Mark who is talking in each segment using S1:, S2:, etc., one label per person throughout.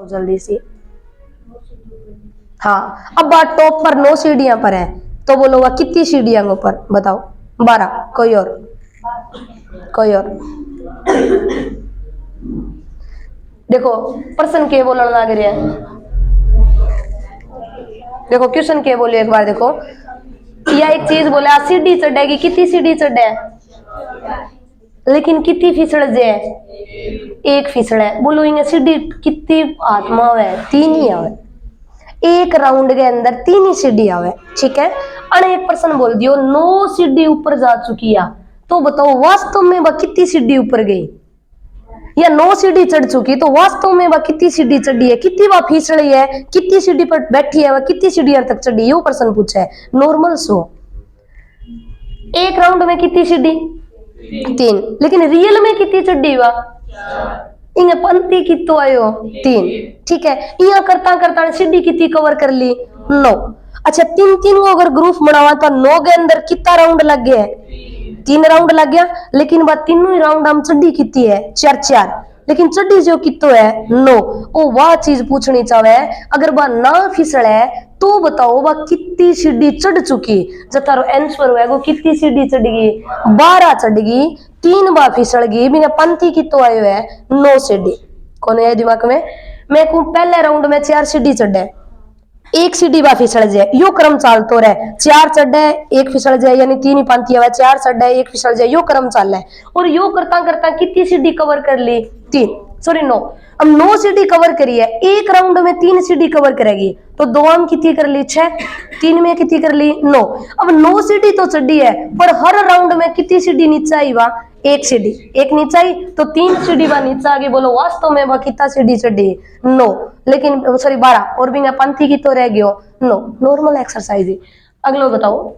S1: जल्दी से। हाँ, अब बात टॉप पर 9 सीढ़ियां पर है तो बोलोगा कितनी सीढ़ियां ऊपर बताओ? 12। कोई और? कोई और? देखो प्रश्न के बोलने लग रहे हैं। देखो क्वेश्चन के बोलिए एक बार देखो। या एक चीज बोला सीढ़ी चढ़ेगी, कितनी सीढ़ी चढ़े? लेकिन कितनी फिसड़ जाए? एक फिसड़ है। बोलो इन्हें सीढ़ी कितनी आत्मा है? 3 ही आवे। एक राउंड के अंदर 3 ही सीढ़ी आवे, ठीक है। अने एक पर्सन बोल दियो 9 सीढ़ी ऊपर जा चुकी है, तो बताओ वास्तव में वह कितनी सीढ़ी ऊपर गई? या 9 सीढ़ी चढ़ चुकी तो वास्तव में वह कितनी सीढ़ी चढ़ी है, कितनी वह फिसली है, कितनी सीढ़ी पर बैठी है, वह कितनी सीढ़ियों तक चढ़ी, ये पर्सन पूछा है। नॉर्मल सो एक राउंड में कितनी सीढ़ी? 3। लेकिन रियल में कितनी चढ़ी वह? इंगे पंक्ति कितो आयो? 3, ठीक है। यहाँ करता करता सीढ़ी कितनी कवर कर ली? 9। अच्छा 3 को अगर ग्रुप बनावा तो 9 के अंदर कितना राउंड लग गया? 3 राउंड लग गया। लेकिन वह तीनों ही राउंड हम चढ़ी कितनी है? 4। लेकिन चढ़ी जो कितो है? 9। ओ वह चीज पूछनी चाहे, अगर वह ना फिसले तो बताओ वह कितनी सीढ़ी चढ़ चुकी? जब तारो आंसर है वो कितनी सीढ़ी चढ़ेगी? 12 चढ़ेगी। 3 बार फिसल गई। बिना पंथी कितो आयो है? 9 सीढ़ी। कौन है दिमाग में? मैं कहूं पहले राउंड में 4 सीढ़ी चढ़े, 1 सीढ़ी बा फिसल जाए, यो क्रम चालतो रहे। 4 चढ़े 1 फिसल जाए, यानी 3 ही पांती है। 4 चढ़े 1 फिसल जाए, यो क्रम चाल है। और यो करता करता कितनी सीढ़ी कवर कर ली? 3, सॉरी 9। अब 9 सीढ़ी कवर करी है, एक राउंड में 3 सीढ़ी कवर करेगी तो 2 में कितनी कर ली? 6। 3 में कितनी कर ली? 9। अब 9 सीढ़ी तो चढ़ी है, पर हर राउंड में कितनी सीढ़ी नीचे आई? वह 1 सीढ़ी। 1 नीचे आई तो 3 सीढ़ी वह नीचे आ गई। बोलो वास्तव में वह कितना सीढ़ी चढ़ी? 9। लेकिन सॉरी 12। और भी पंथी की तो रह गयो 9। नॉर्मल एक्सरसाइज है। अगलो बताओ।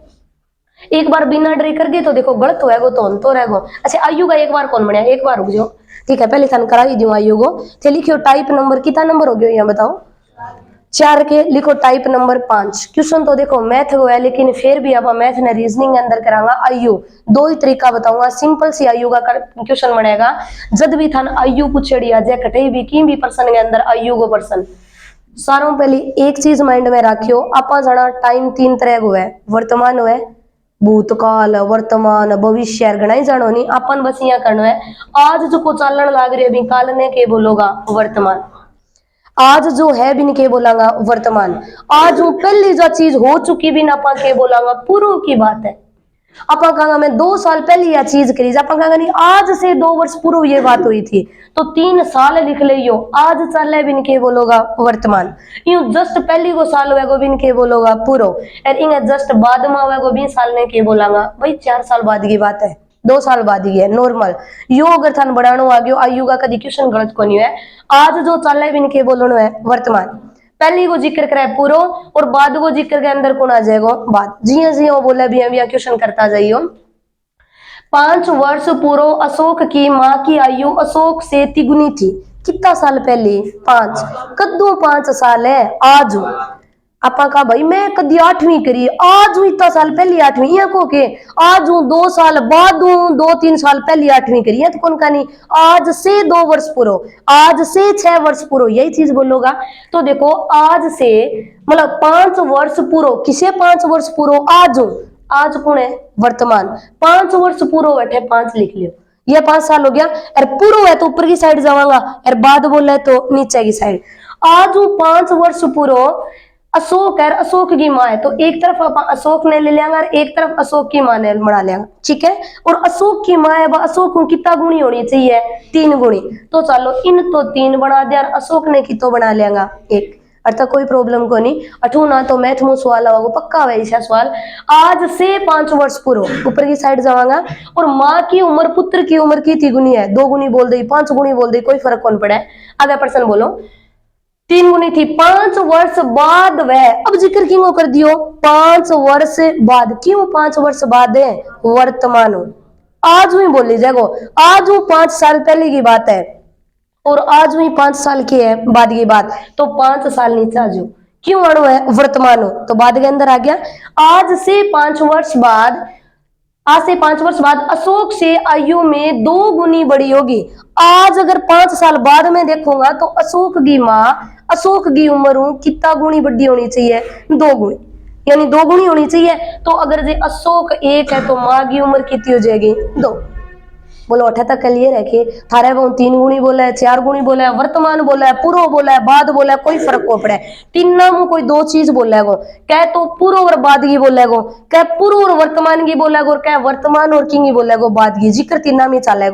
S1: एक बार बिना डरे कर गए तो देखो गलत होएगो तो हम तो रहेगो। अच्छा आयु का एक बार कौन बनया? एक बार रुक जाओ, ठीक है। पहले थान करा ही दूं आयु को। थे लिखियो टाइप नंबर, कितना नंबर हो गयो यहाँ बताओ? 4 के। लिखो टाइप नंबर 5। क्वेश्चन तो देखो मैथ को है, लेकिन फिर भी अब मैथ ने रीजनिंग अंदर करांगा। आयु 2 ही तरीका बताऊंगा। सिंपल सी आयु का क्वेश्चन बनेगा। जब भी थान आयु पूछेड़ी आ जाए कटे भी की भी पर्सन के अंदर आयु को पर्सन, सारों पहली एक चीज माइंड में रखियो, आपा जाना टाइम 3 तरह को है। वर्तमान है, भूतकाल, वर्तमान, भविष्य घना ही जानो नहीं। अपन बस यहाँ करना है आज जो को चालन लाग रही है काल ने के बोलोगा वर्तमान। आज जो है बिन के बोलांगा वर्तमान। आज वो पहली जो चीज हो चुकी बिन अपा के बोलांगा पूर्व की बात है। अपा कहा मैं 2 साल पहले यह चीज करी, अपा कहा नहीं आज से 2 वर्ष पूर्व ये बात हुई थी, तो 3 साल लिख लियो। आज चल बिन के बोलोगा वर्तमान। यूं जस्ट पहली को साल हुआ बिन के बोलोगा पूर्व, और इंगे जस्ट बाद में हुआ 20 साल ने के बोलांगा भाई 4 साल बाद की बात है, 2 साल बाद ही है नॉर्मल। यो अगर थान बढ़ानो आ गयो आयु का कभी क्वेश्चन गलत को नहीं है। आज जो चल बिन के बोलनो है वर्तमान। पहली को जिक्र करे पूरो और बाद को जिक्र के अंदर कौन आ जाएगा? बात। जिया जिया बोला भी अभी क्वेश्चन करता जाइयो। 5 वर्ष पूर्व अशोक की मां की आयु अशोक से तिगुनी थी। कितना साल पहले? 5। कद्दू 5 साल है आज। आपा कहा भाई मैं कदी 8वीं करी, आज हूं इतना साल पहले 8वीं, यहाँ को के आज हूं 2 साल बाद हूं 2-3 साल पहले 8वीं करी है, तो कौन का नहीं आज से 2 वर्ष पूर्व, आज से 6 वर्ष पूर्व, यही चीज बोलोगा। तो देखो आज से मतलब 5 वर्ष पूर्व, किसे 5 वर्ष पूर्व? आज हूं। आज कौन है? वर्तमान। 5 वर्ष पूर्व बैठे 5 लिख लियो, यह 5 साल हो गया। और पूर्व है तो ऊपर की साइड जावांगा, और बाद बोला है तो नीचे की साइड। आज हूं 5 वर्ष पूर्व अशोक है, अशोक की मां है, तो एक तरफ आप अशोक ने ले लेंगे और एक तरफ अशोक की मां ने बना लेंगे, ठीक है। और अशोक की मां है वह अशोक को कितना गुणी होनी चाहिए? 3 गुणी। तो चलो इन तो 3 बना दिया और अशोक ने कितो बना लेंगा 1, अर्थात कोई प्रॉब्लम को नहीं। अठू ना तो मैथ में सवाल आओगे पक्का है ऐसा सवाल। आज से 5 वर्ष पूर्व ऊपर की साइड जावांगा, और माँ की उम्र पुत्र की उम्र की 3 गुनी है, 2 गुनी बोल दी 5 गुनी बोल दी, कोई फर्क कौन पड़ा है। आगे प्रश्न बोलो। 3 गुनी थी, 5 वर्ष बाद वह, अब जिक्र क्यों कर दियो 5 वर्ष बाद, क्यों 5 वर्ष बाद है? वर्तमान हो, आज हुई बोली जाएगो, आज वो 5 साल पहले की बात है और आज हुई 5 साल की है बाद की बात, तो 5 साल नीचे आ जाओ, क्यों अणु है? वर्तमान हो, तो बाद के अंदर आ गया। आज से 5 वर्ष बाद आज से 5 वर्ष बाद अशोक से आयु में 2 गुनी बड़ी होगी। आज अगर 5 साल बाद में देखूंगा तो अशोक की माँ अशोक की उम्र कितना गुनी बड़ी होनी चाहिए, 2 गुनी, यानी 2 गुनी होनी चाहिए। तो अगर जे अशोक 1 है तो माँ की उम्र कितनी हो जाएगी, 2। बोलो 78 क्लियर है कि थारे वो 3 गुणी बोला है, 4 गुणी बोला है, वर्तमान बोला है, पूर्व बोला है, बाद बोला है, कोई फर्क को पड़े। तीनों में कोई 2 चीज बोला है, कह तो पूर्व और बाद की बोला है, कह पूर्व और वर्तमान की बोला है, कह वर्तमान और की बोला है, बाद की जिक्र तीनों में चला है।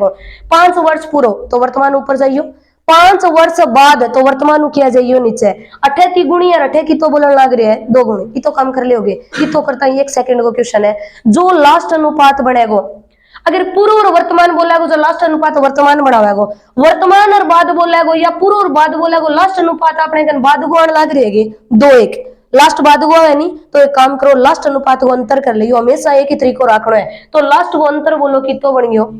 S1: 5 वर्ष पूर्व तो वर्तमान ऊपर जाइयो, 5 वर्ष बाद तो वर्तमान किया जाइयो नीचे। 38 गुणी और 8 की तो बोलने लग रही है 2 गुणी, ये तो काम कर लोगे, ये तो करता है। 1 सेकंड को क्वेश्चन है, जो लास्ट अनुपात बनेगा, अगर पूर्व और वर्तमान बोला है जो लास्ट अनुपात वर्तमान बढ़ावा, वर्तमान और बाद बोला है या पूर्व और बाद बोला है लास्ट अनुपात अपने कन बाद को आने लग रहेगी 2-1, लास्ट बाद को है नहीं। तो एक काम करो, लास्ट अनुपात को अंतर कर लियो, हमेशा एक ही तरीको रखना है। तो लास्ट को अंतर बोलो कि तो बन गयो,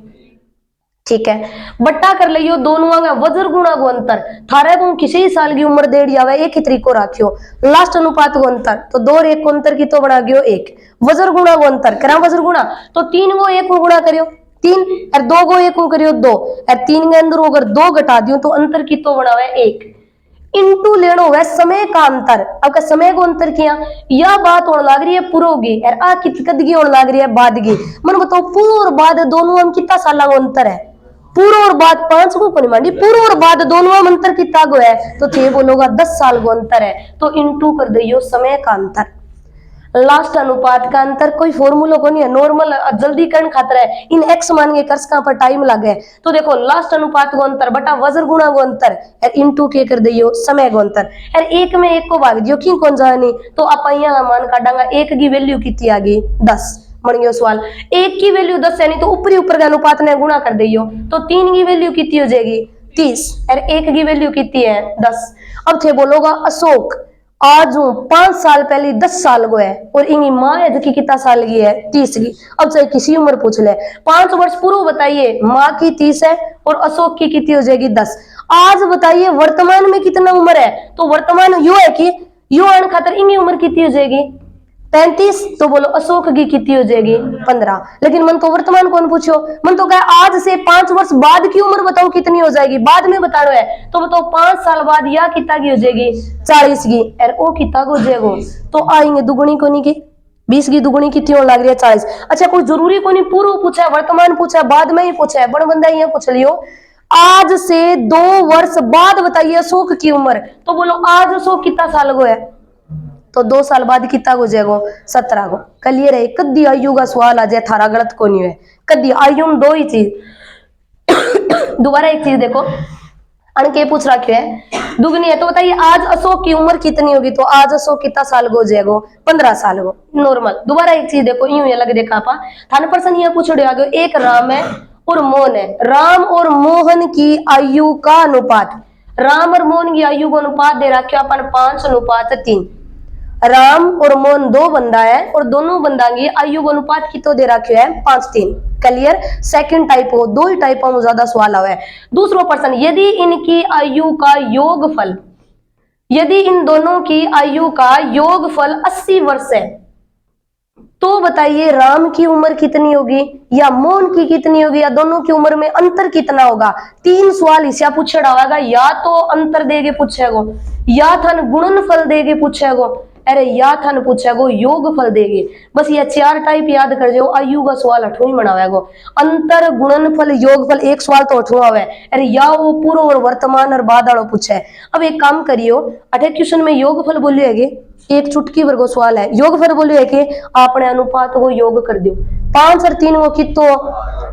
S1: ठीक है, बट्टा कर लियो दोनों का वज्र गुणा को अंतर। थारे को किसी साल की उम्र दे दिया एक ही तरीको रखियो, लास्ट अनुपात को अंतर तो 2 और 1 को अंतर की तो बना गयो 1, वज्र गुणा को अंतर करा वज्र गुणा तो 3 को 1 को गुणा करियो 3 और 2 को 1 को करियो 2 और 3 के अंदर अगर 2 घटा दियो तो अंतर की तो बना हुआ 1। इंटू लेनो है समय का अंतर। अब का समय को अंतर किया, यह बात होने लग रही है पूर्व की और आ कदगी होने लग रही है बाद की। मन बताओ पूर्व और बाद दोनों हम कितना साल का अंतर है, पूर्व और बाद 5 को नहीं मांडी, पूर्व और बाद दोनों में अंतर कितना गो है तो थे बोलोगा 10 साल को अंतर है। तो इंटू कर दियो समय का अंतर, लास्ट अनुपात का अंतर कोई फॉर्मूला को नहीं है, नॉर्मल जल्दी करने खातर है। इन एक्स मान के कर्स पर टाइम लगे तो देखो लास्ट अनुपात को अंतर बटा वज्र गुणा को अंतर और इंटू के कर दियो समय को अंतर और 1 में 1 को भाग दियो क्यों कौन जाए नहीं। तो आप यहाँ मान काटांगा 1 की वैल्यू कितनी आ गई 10, बन गया सवाल। 1 की वैल्यू 10 है नहीं तो ऊपरी ऊपर का अनुपात ने गुणा कर दियो तो 3 की वैल्यू कितनी हो जाएगी 30 और 1 की वैल्यू कितनी है 10। अब थे बोलोगा अशोक आज 5 साल पहले 10 साल को है और इनकी माँ है जो कितना साल की है 30 की। अब चाहे किसी उम्र पूछ ले, 5 वर्ष पूर्व बताइए माँ की 30 है और अशोक की कितनी हो जाएगी 10। आज बताइए वर्तमान में कितना उम्र है तो वर्तमान यू है कि यू आने खातर इनकी उम्र कितनी हो जाएगी 35। तो बोलो अशोक की कितनी हो जाएगी 15। लेकिन मन तो वर्तमान कौन पूछो, मन तो कहे आज से 5 वर्ष बाद की उम्र बताओ कितनी हो जाएगी, बाद में बताना है तो बताओ 5 साल बाद या कितना की हो जाएगी 40 की और ओ कितना को हो जाएगा तो आएंगे दुगुनी को नहीं की 20 की दुगुनी कितनी होने लग रही है 40। अच्छा कोई जरूरी को नहीं पूर्व पूछा है वर्तमान पूछा है बाद में ही पूछा है, बड़ बंदा यहाँ पूछ लियो आज से 2 वर्ष बाद बताइए अशोक की उम्र तो बोलो आज अशोक कितना साल को है तो 2 साल बाद कितना हो जाएगा 17 को। क्लियर है, कदी आयु का सवाल आ जाए थारा गलत को नहीं है, कदी आयु में 2 ही चीज। दोबारा एक चीज देखो अणके पूछ रखे है दुगनी है तो बताइए आज अशोक की उम्र कितनी होगी तो आज अशोक कितना साल को हो जाएगा 15 साल को नॉर्मल। दोबारा एक चीज देखो यूं अलग देखा पा थाने पर्सन यहाँ पूछ रहे आगे, एक राम है और मोहन है, राम और मोहन की आयु का अनुपात, राम और मोहन की आयु का अनुपात दे रखा अपन 5:3। राम और मोहन 2 बंदा है और दोनों बंदा की आयु अनुपात की तो दे रखे है 5:3। क्लियर, सेकंड टाइप हो 2 ही टाइप में ज्यादा सवाल आवे। दूसरा प्रश्न, यदि इनकी आयु का योगफल, यदि इन दोनों की आयु का योगफल 80 वर्ष है तो बताइए राम की उम्र कितनी होगी या मोहन की कितनी होगी या दोनों की उम्र में अंतर कितना होगा। 3 सवाल इसया पूछा होगा, या तो अंतर देके पूछेगो या थन गुणनफल देके पूछेगो अरे या थन पूछेगो योगफल देगे। बस ये 4 टाइप याद कर जाओ, आयु का सवाल 8वां बनावेगो। अंतर गुणनफल योगफल एक सवाल तो 8वां आवे, अरे या वो पूर्व और वर्तमान और बाद वालों पूछे। अब एक काम करियो 8 क्वेश्चन में योगफल बोलियो है एक चुटकी वर्गो सवाल है, योगफल बोलियो है कि आपने अनुपात को योग कर दियो 5 और 3 वो कितो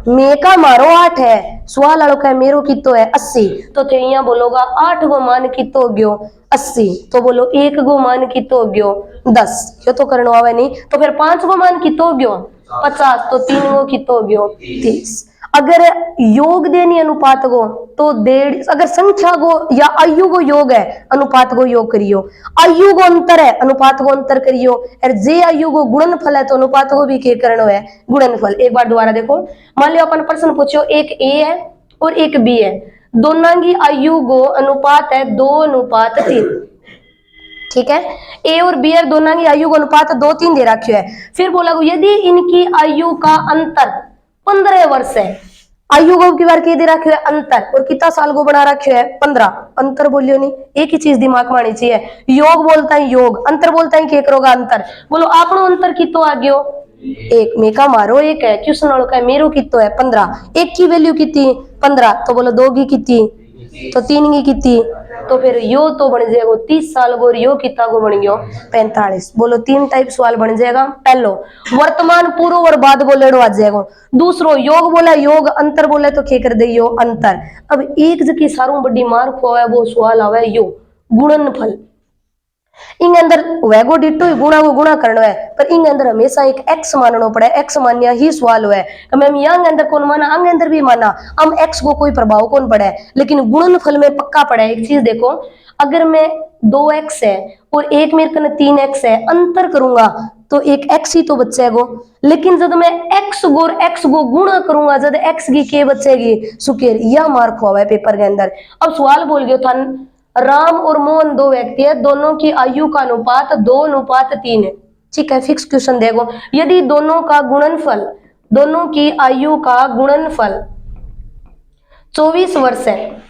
S1: मे का मारो 8 है, सवाल वालों का मेरो कितो है 80। तो थे यहाँ बोलोगा 8 गो मान कितो हो गयो 80, तो बोलो 1 गो मान कितो हो गयो 10, यो तो करना आवे नहीं। तो फिर 5 गो मान कितो हो गयो 50, तो 3 गो कितो हो गयो 30। अगर योग देनी अनुपात को तो 1.5, अगर संख्या को या आयु को योग है अनुपात को योग करियो, आयु को अंतर है अनुपात को अंतर करियो, और जे आयु को गुणनफल है तो अनुपात को भी क्या करना है गुणनफल। एक बार दोबारा देखो, मान लियो अपन प्रश्न पूछो एक ए है और एक बी है, दोनों की आयु को अनुपात है 2:3। ठीक है। ए और बी दोनों की आयु का अनुपात 2:3 दे रखो है। फिर बोला यदि इनकी आयु का अंतर 15 वर्ष है, आयु को की बार दे रखो है अंतर, और कितना साल को बना रखो है 15। अंतर बोलियो नहीं, एक ही चीज दिमाग में आनी चाहिए। योग बोलता है योग, अंतर बोलता है केकरो का अंतर। बोलो आपनो अंतर कितो आ गयो एक, मेका मारो एक है, क्वेश्चन वालों का मेरो कितो है 15, एक की वैल्यू कितनी 15, तो बोलो दो की कितनी, तो 3 की कितनी, तो फिर यो तो बन जाएगा 30 साल को, यो कितना को बन गयो 45। बोलो 3 टाइप सवाल बन जाएगा। पहलो वर्तमान पूर्व और बाद बोले आ जाएगा। दूसरो योग बोला योग, अंतर बोले तो क्या कर दे यो अंतर। अब एक जगह सारू बड़ी मार को है वो सवाल आवे यो गुणनफल। इन अंदर वैगो डिटो गुणा को गुणा करना है, पर इन अंदर हमेशा एक एक्स मानना पड़े, एक्स मान्या ही सवाल है। मैम यंग अंदर कौन माना, अंग अंदर भी माना, हम एक्स को कोई प्रभाव कौन पड़े, लेकिन गुणनफल में पक्का पड़ा है। एक चीज देखो, अगर मैं 2x है और एक मेरे कने 3x है, अंतर करूंगा तो एक x ही तो बचेगा, लेकिन जब मैं x को गुणा करूंगा जब x की के बचेगी सुकेर, यह मार्क हुआ है पेपर के अंदर। अब सवाल बोल गया था राम और मोहन दो व्यक्ति है, दोनों की आयु का अनुपात 2:3 है। ठीक है, फिक्स क्वेश्चन देखो, यदि दोनों का गुणनफल, दोनों की आयु का गुणनफल 24 वर्ष है,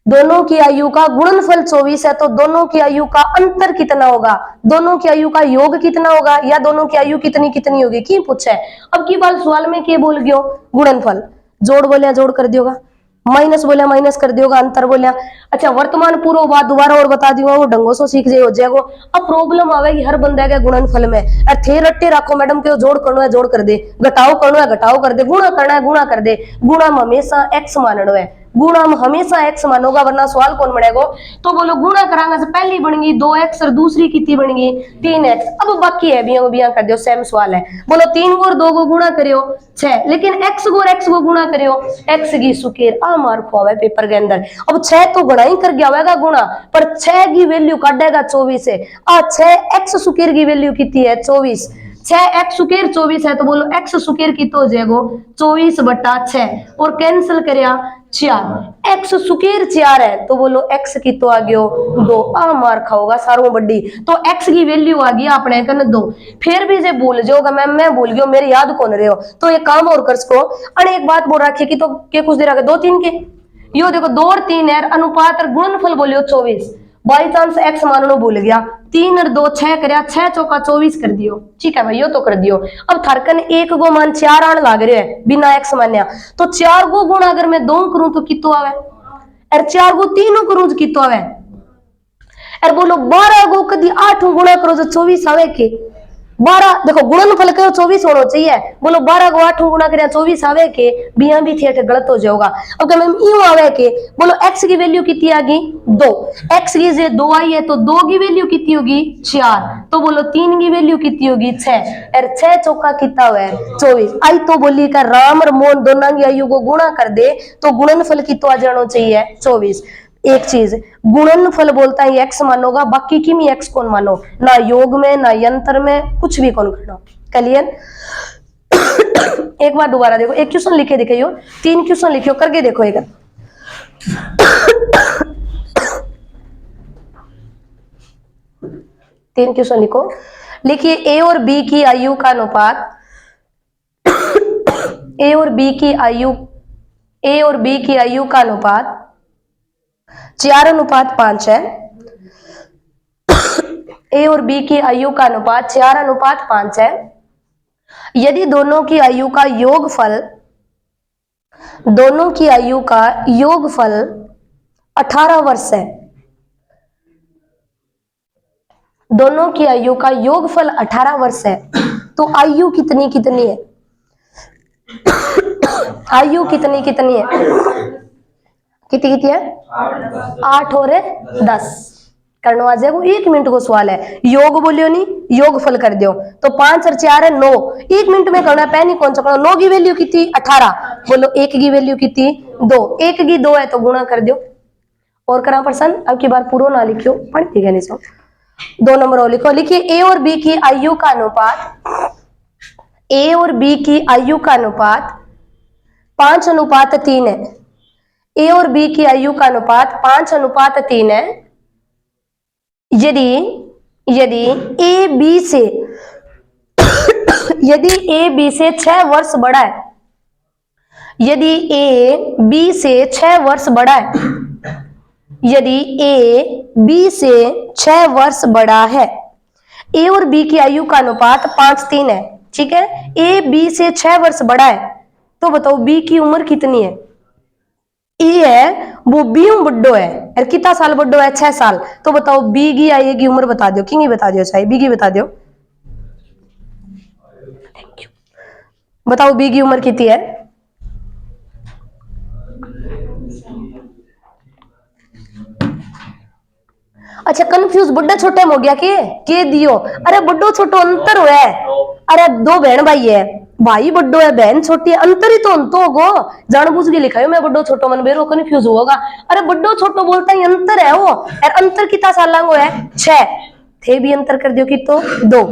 S1: दोनों की आयु का गुणनफल 24 है, तो दोनों की आयु का अंतर कितना होगा, दोनों की आयु का योग कितना होगा, या दोनों की आयु कितनी कितनी होगी, की पूछा है। अब की बात सवाल में क्या बोल गयो गुणनफल, जोड़ बोलिया जोड़ कर दियोगा, माइनस बोलिया माइनस कर दियोगा, अंतर बोलिया। अच्छा वर्तमान पूर्व बात दोबारा और बता दियो, वो ढंगो से सीख जाए हो जाएगा। अब प्रॉब्लम आवेगी हर बंदे के गुणनफल में, थे रट्टे रखो मैडम के जोड़ करना है जोड़ कर दे, घटाओ करना है घटाओ कर दे, गुणा करना है गुणा कर दे। गुणा में हमेशा एक्स मानना है, गुणा में हमेशा एक्स मानोगा, वरना सवाल कौन बनेगा। तो बोलो गुणा करांगा से पहली बनेगी 2x और दूसरी कितनी बनेगी 3x। अब बाकी है बिया कर दो, सेम सवाल है। बोलो 3 को और 2 को गुणा करियो 6, लेकिन x को और x को गुणा करियो, x की सुकेर आ मार्क हुआ है पेपर के अंदर। अब 6 तो गुणा ही कर गया होगा गुणा, पर 6 की वैल्यू काटेगा 24 है, आ 6x सुकेर की वैल्यू कितनी है 24, 6x सुकेर 24 है, तो बोलो x सुकेर की तो हो जाएगा 24/6 और कैंसिल करिया 4, x सुकेर 4 है, तो बोलो x की तो आ गयो 2, आ मार खाओगा सारों बड़ी, तो x की वैल्यू आ गई अपने कन 2। फिर भी जे भूल जाओगा मैम मैं भूल गयो मेरे याद कौन रहे हो, तो एक काम और कर सको, अरे एक बात बोल रखी कि तो के कुछ देर आगे 2-3 के यो देखो 2 और 3 है, अनुपात और गुणनफल बोलियो 24, बाई चांस एक्स माननो भूल गया, 3 और 2 6 करया, 6 चौका 24 कर दियो। ठीक है भाई यो तो कर दियो। अब थरकन 1 को मान 4 आने लाग रहे है बिना एक्स मान्या, तो 4 को गुणा अगर मैं 2 करूं तो कितो आवे, और 4 को 3 करूं तो कितो आवे, और बोलो 12 को कदी 8 गुणा करो तो 24 आवे के 12, देखो गुणनफल करो 24 होना चाहिए, बोलो 12 को 8 गुणा करें 24 आवे के, बिया भी थे गलत हो जाएगा। अब क्या मैम यूं आवे के, बोलो x की वैल्यू कितनी आ गई 2, x की जे 2 आई है तो 2 की वैल्यू कितनी होगी 4, तो बोलो 3 की वैल्यू कितनी होगी 6, और 6 चौका कितना हुआ 24। आई तो बोली का राम और मोहन दोनों की आयु को गुणा कर दे तो गुणनफल कितना आ जाना चाहिए 24। एक चीज गुणनफल बोलता है एक्स मानोगा, बाकी की भी एक्स कौन मानो, ना योग में ना यंत्र में कुछ भी कौन करना। क्लियर। एक बार दोबारा देखो, एक क्वेश्चन लिखे दिखाइयो, 3 क्वेश्चन लिखियो करके देखो एक। 3 क्वेश्चन लिखो, लिखिए ए और बी की आयु का अनुपात, ए और बी की आयु का अनुपात 4:5 है। ए और बी की आयु का अनुपात 4:5 है। यदि दोनों की आयु का योगफल 18 वर्ष है, दोनों की आयु का योगफल 18 वर्ष है, तो आयु कितनी कितनी है, आयु कितनी कितनी है, कितनी कितनी है 8 और 10 करना आ जाएगा। 1 मिनट को सवाल है, योग बोलियो नहीं योग फल कर दियो, तो 5 और 4 है 9, 1 मिनट में करना पैन ही कौन सा करना। 9 की वैल्यू कितनी 18, बोलो 1 की वैल्यू कितनी 2, 1 की 2 है तो गुणा कर दियो। और करा प्रश्न, अब की बार पूरा ना लिखियो पढ़ ठीक है नहीं सो 2 नंबर और लिखो, लिखिए ए और बी की आयु का अनुपात, ए और बी की आयु का अनुपात 5:3 है। ए और बी की आयु का अनुपात 5:3 है। यदि यदि ए बी से यदि ए बी से 6 वर्ष बड़ा है, यदि ए बी से 6 वर्ष बड़ा है, यदि ए बी से 6 वर्ष बड़ा है, ए और बी की आयु का अनुपात 5:3 है, ठीक है। ए बी से 6 वर्ष बड़ा है, तो बताओ बी की उम्र कितनी है। ए है वो बी बड्डो है, और कितना साल बड्डो है, 6 साल। तो बताओ बी की आयु की उम्र बता दो, कि बता दो, चाहे बी की बता दो। Thank you. बताओ बी की उम्र कितनी है। अच्छा कंफ्यूज बड्डा छोटा हो गया के दियो। अरे बड्डो छोटो अंतर हुआ है। अरे 2 बहन भाई है, भाई बड्डो है बहन छोटी है, अंतर ही तो अंतो होगो। जानबूझ के लिखा है मैं बड्डो छोटो मन बेरो कंफ्यूज होगा। अरे बड्डो छोटो बोलता ही अंतर है वो, और अंतर कितना साल लांगो है 6 थे भी अंतर कर दियो कि तो 2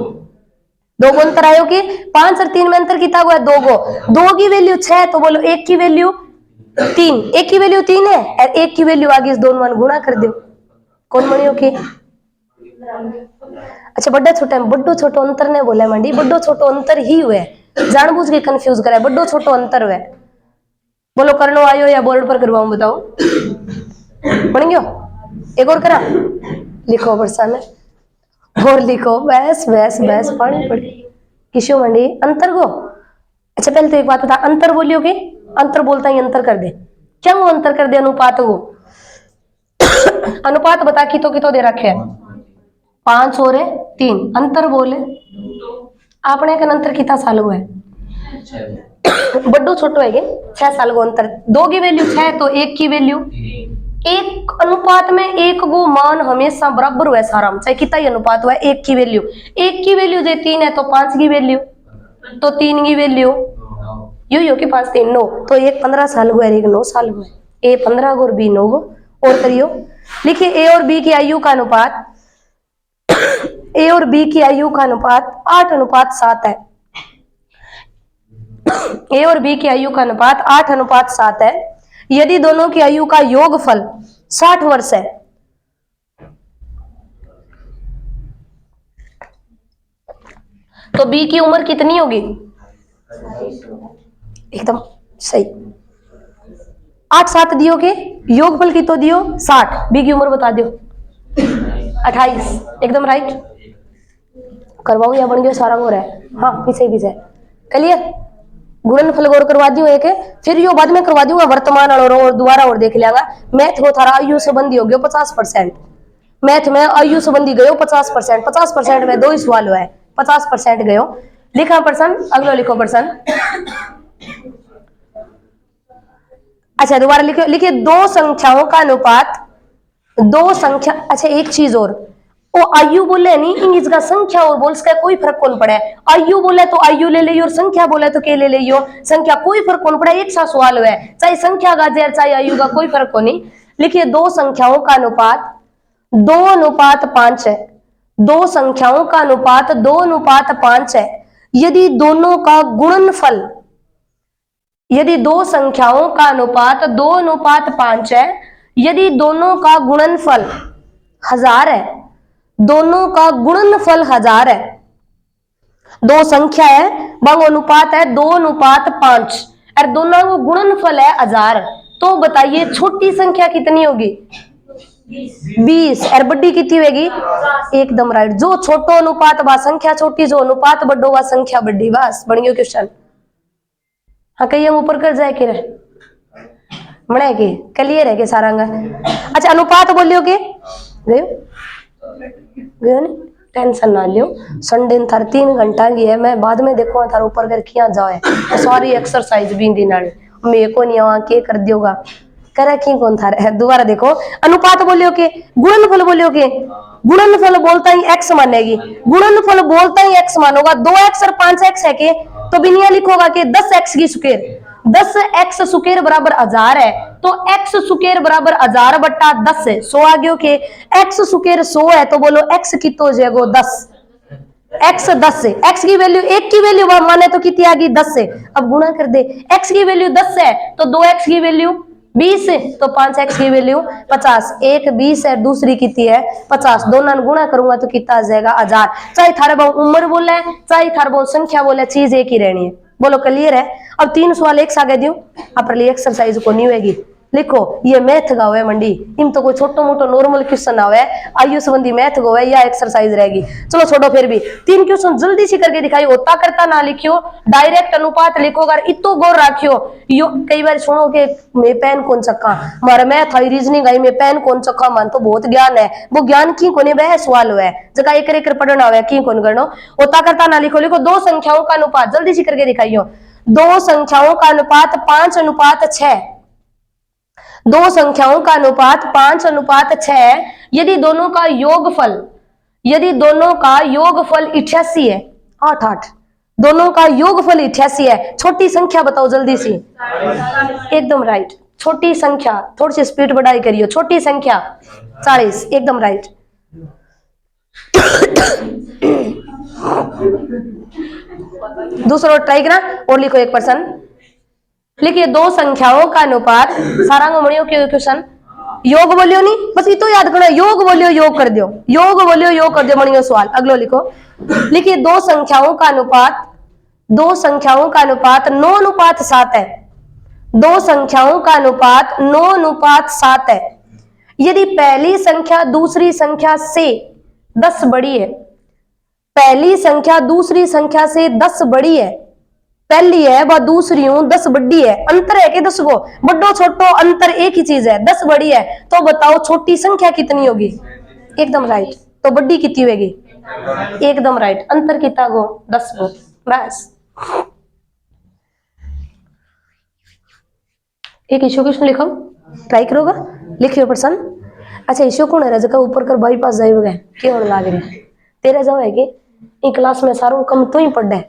S1: को अंतर आयो कि 5 और 3 में अंतर कितना हुआ 2 को। 2 की वैल्यू 6 तो बोलो 1 की वैल्यू 3, 1 की वैल्यू 3 है और 1 की वैल्यू आगे इस दोनों मान गुणा कर दो। कौन बनियो के। अच्छा बड्डा छोटा बड्डो छोटो अंतर ने बोला मंडी, बड्डो छोटो अंतर ही हुए, जानबूझ के कंफ्यूज करे, बड्डो छोटो अंतर हुए। बोलो करनो आयो या बोर्ड पर करवाऊं बताओ। बन गयो। एक और करा लिखो प्रश्न और लिखो। बस बस बस पानी पड़ी किशो मंडी अंतर को। अच्छा पहले तो एक बात बता, अंतर बोलियोगे, अंतर बोलता ही अंतर कर दे, क्या वो अंतर कर दे अनुपात को। अनुपात बता कितो दे रखे है 5 और 3, अंतर बोले आपने का अंतर कितना साल हुआ है। बड्डो छोटो है 6 साल को अंतर। 2 की वैल्यू 6 तो 1 की वैल्यू 1 अनुपात में 1 को मान हमेशा बराबर हुआ है सारा, चाहे कितना ही अनुपात हुआ है। 1 की वैल्यू 1 की वैल्यू जो 3 है तो 5 की वैल्यू तो 3 की वैल्यू यू कि 5 3 9 तो 1 15 साल हुआ है, 1 9 साल हुआ है। ए 15 और बी 9 और करियो। लिखिए ए और बी की आयु का अनुपात, ए और बी की आयु का अनुपात 8:7 है। ए और बी की आयु का अनुपात 8:7 है। यदि दोनों की आयु का योगफल 60 वर्ष है, तो बी की उम्र कितनी होगी। एकदम सही। 8 7 दियो के योगफल की तो दियो 60, बी की उम्र बता दियो 28, एकदम राइट। करवाओ या बन गया सारा हो रहा है। हाँ पीछे क्लियर। गुणनफल गौर करवा दियो एक, फिर यो बाद में करवा दूंगा वर्तमान और दोबारा और देख लियागा। मैथ हो थारा आयु संबंधी हो गयो 50%, मैथ में आयु संबंधी गयो 50%, 50% में 2 ही सवाल हुआ है, 50% गयो। लिखा प्रश्न, अगला लिखो प्रश्न। अच्छा दोबारा लिखो, लिखिए 2 संख्याओं का अनुपात, 2 संख्या। अच्छा एक चीज और, वो आयु बोले नहीं इंग्लिश का संख्या और बोल इसका कोई फर्क कौन पड़े। आयु बोले तो आयु ले लियो और संख्या बोले तो के ले लियो, संख्या कोई फर्क कौन पड़े, एक सा सवाल हुआ है, चाहे संख्या का जेर चाहे आयु का कोई फर्क को नहीं। लिखिए 2 संख्याओं का अनुपात 2:5 है, 2 संख्याओं का अनुपात 2:5 है। यदि दोनों का गुणनफल, यदि 2 संख्याओं का अनुपात 2:5 है, यदि दोनों का गुणनफल 1000 है, दोनों का गुणनफल 1000 है, 2 संख्या है बंग अनुपात है 2:5 और दोनों को गुणनफल है 1000, तो बताइए छोटी संख्या कितनी होगी 20 और बड़ी कितनी होगी। एकदम राइट। जो छोटो अनुपात व संख्या छोटी, जो अनुपात बड़ो व संख्या बड़ी। बस बन गयो क्वेश्चन। हाँ कहिए हम ऊपर कर जाए कि रहे बने के क्लियर है कि सारा। अच्छा अनुपात बोलियो के गयो गयो नहीं, टेंशन ना लियो। संडे थार 3 घंटा की है, मैं बाद में देखो थार ऊपर कर किया जाए तो सारी एक्सरसाइज भी दिन मेरे को नहीं आवा के कर दियोगा करे की कौन थार है। दोबारा देखो अनुपात बोलियो के, गुणनफल बोलियो के, गुणनफल बोलता ही x मानेगी, गुणनफल बोलता ही x मानोगा। 2x और 5x है के तो बिनिया लिखोगा कि 10x की स्क्वायर, 10x स्क्वायर बराबर 1000 है, तो x स्क्वायर बराबर 1000 बट्टा 10 है 100 आ गयो के। x स्क्वायर 100 है तो बोलो x कितो हो जाएगा 10, x 10 है, x की वैल्यू 1 की वैल्यू माने तो कितनी आ गई 10 है। अब गुणा कर दे, x की वैल्यू 10 है तो 2x की वैल्यू 20 तो 5x की वैल्यू 50, एक 20 है दूसरी कितनी है 50, दोनों गुणा करूंगा तो कितना आ जाएगा 1000। चाहे थारे बहु उम्र बोला है चाहे थारे बहु संख्या बोला, चीज एक ही रहनी है। बोलो क्लियर है। अब 3 सवाल एक सागे दियो अपने लिए एक्सरसाइज को नहीं होगी। लिखो ये मैथ का हुआ मंडी, इन तो कोई छोटो मोटो नॉर्मल क्वेश्चन ना हुआ आयु संबंधी मैथ को है या एक्सरसाइज रहेगी। चलो छोड़ो, फिर भी 3 क्वेश्चन जल्दी से करके दिखाई, होता करता ना लिखियो, डायरेक्ट अनुपात लिखो। अगर इतो गौर रखियो यो कई बार सुनो के मैं पेन कौन चक्का मारे मैथ आई रीजनिंग आई मैं पेन कौन चक्का, मन तो बहुत ज्ञान है, वो ज्ञान की कोने वह सवाल हुआ है जगह एक एक पढ़ना हुआ की कौन करनो, होता करता ना लिखो। लिखो दो संख्याओं का अनुपात, जल्दी से करके दिखाइयो। दो संख्याओं का अनुपात 5:6, दो संख्याओं का अनुपात 5:6। यदि दोनों का योगफल, यदि दोनों का योगफल 88 है, 8 दोनों का योगफल 88 है, छोटी संख्या बताओ जल्दी से। एकदम राइट, छोटी संख्या, थोड़ी सी स्पीड बढ़ाई करियो, छोटी संख्या 40, एकदम राइट। दूसरा ट्राई करा और लिखो एक प्रश्न। लिखिए दो संख्याओं का अनुपात, सारा मणियों के क्वेश्चन, योग बोलियो नहीं बस इतो याद करो, योग बोलियो योग कर दियो, योग बोलियो योग कर दियो मणियों सवाल। अगलो लिखो, लिखिए दो संख्याओं का अनुपात, दो संख्याओं का अनुपात 9:7 है, दो संख्याओं का अनुपात 9:7 है। यदि पहली संख्या दूसरी संख्या से 10 बड़ी है, पहली संख्या दूसरी संख्या से 10 बड़ी है, पहली है वह दूसरी हूं 10 बड़ी है, अंतर है कि 10 को, बड़ो छोटो अंतर एक ही चीज है, 10 बड़ी है तो बताओ छोटी संख्या कितनी होगी। एकदम राइट, तो बड़ी कितनी होगी, एकदम राइट, अंतर कितना को 10 को, बस। एक इशू क्वेश्चन लिखो, ट्राई करोगा, लिखियो प्रश्न। अच्छा इशू कौन है जगह ऊपर कर बाईपास जाए क्या होने लाग रहे तेरे जाओ है कि क्लास में सारों कम तो ही पढ़े,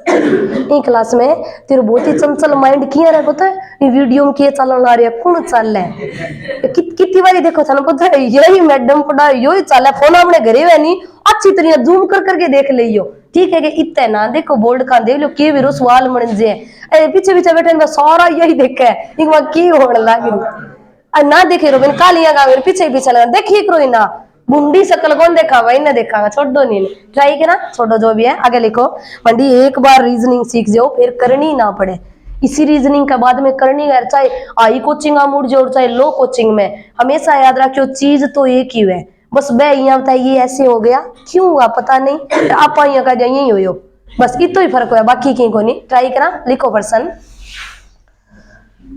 S1: क्लास में तेरे बहुत ही चंचल माइंड किया रे पता है, वीडियो में किए चलन आ रही है कौन चल है कितनी बारी देखो था ना पता है, यही मैडम पढ़ा यही चल है, फोन अपने घरे है नहीं अच्छी तरह जूम कर करके देख लियो, ठीक है कि इतना ना देखो बोर्ड का देख लो के भी सवाल मन जे पीछे पीछे बैठे सारा यही देखे है एक बार की होने लगी ना देखे रो कालिया का पीछे पीछे लगा देखिए करो ना बुंडी शकल कौन देखा भाई ने देखा छोड़ो नहीं, ट्राई करा छोड़ो जो भी है। आगे लिखो मंडी, एक बार रीजनिंग सीख जाओ फिर करनी ना पड़े, इसी रीजनिंग के बाद में करनी है, चाहे हाई कोचिंग मुड़ जाओ चाहे लो कोचिंग में, हमेशा याद रखियो चीज तो एक ही है, बस वह यहाँ बताइए ये ऐसे हो गया क्यों हुआ पता नहीं, आप यहाँ का यही हो बस इतो ही फर्क हुआ बाकी की को नहीं। ट्राई करा, लिखो प्रश्न।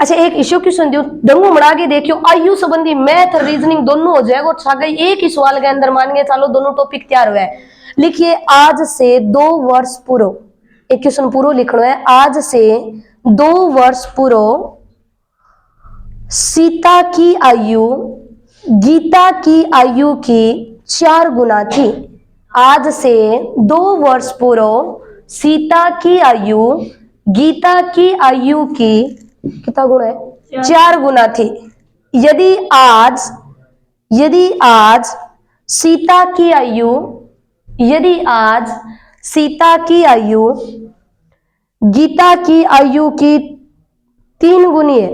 S1: अच्छा एक इशू क्वेश्चन दियो, डंगू मड़ा के देखियो, आयु संबंधी मैथ और रीजनिंग दोनों हो जाएगा और छा गई एक ही सवाल के अंदर, मान गए चलो दोनों टॉपिक तैयार हुआ है। लिखिए आज से 2 वर्ष पूर्व, एक क्वेश्चन पूरा लिखना है, आज से 2 वर्ष पूर्व सीता की आयु गीता की आयु की 4 गुना थी। आज से 2 वर्ष पूर्व सीता की आयु गीता की आयु की कितना गुना है 4 गुना थी। यदि आज सीता की आयु, यदि आज सीता की आयु गीता की आयु की 3 गुनी है,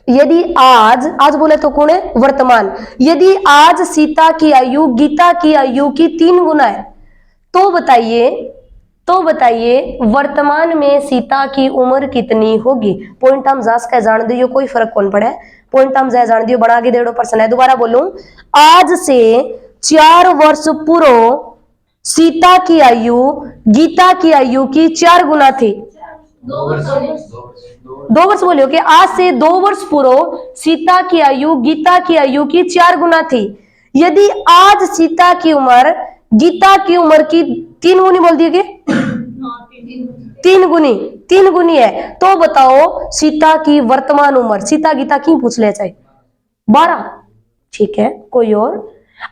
S1: यदि आज बोले तो कौन है वर्तमान, यदि आज सीता की आयु गीता की आयु की 3 गुना है तो बताइए वर्तमान में सीता की उम्र कितनी होगी। पॉइंट हम जास का जान दियो, कोई फर्क कौन पड़े, पॉइंट हम जान दियो, बना के दे दो प्रश्न है। दोबारा बोलूं, आज से 4 वर्ष पूर्व सीता की आयु गीता की आयु की 4 गुना थी। 2 वर्ष बोलियो कि आज से 2 वर्ष पूर्व सीता की आयु गीता की आयु की 4 गुना थी। यदि आज सीता की उम्र गीता की उम्र की 3 गुनी बोल दिए, 3 गुनी है तो बताओ सीता की वर्तमान उम्र, सीता गीता की पूछ ले चाहे 12, ठीक है कोई और।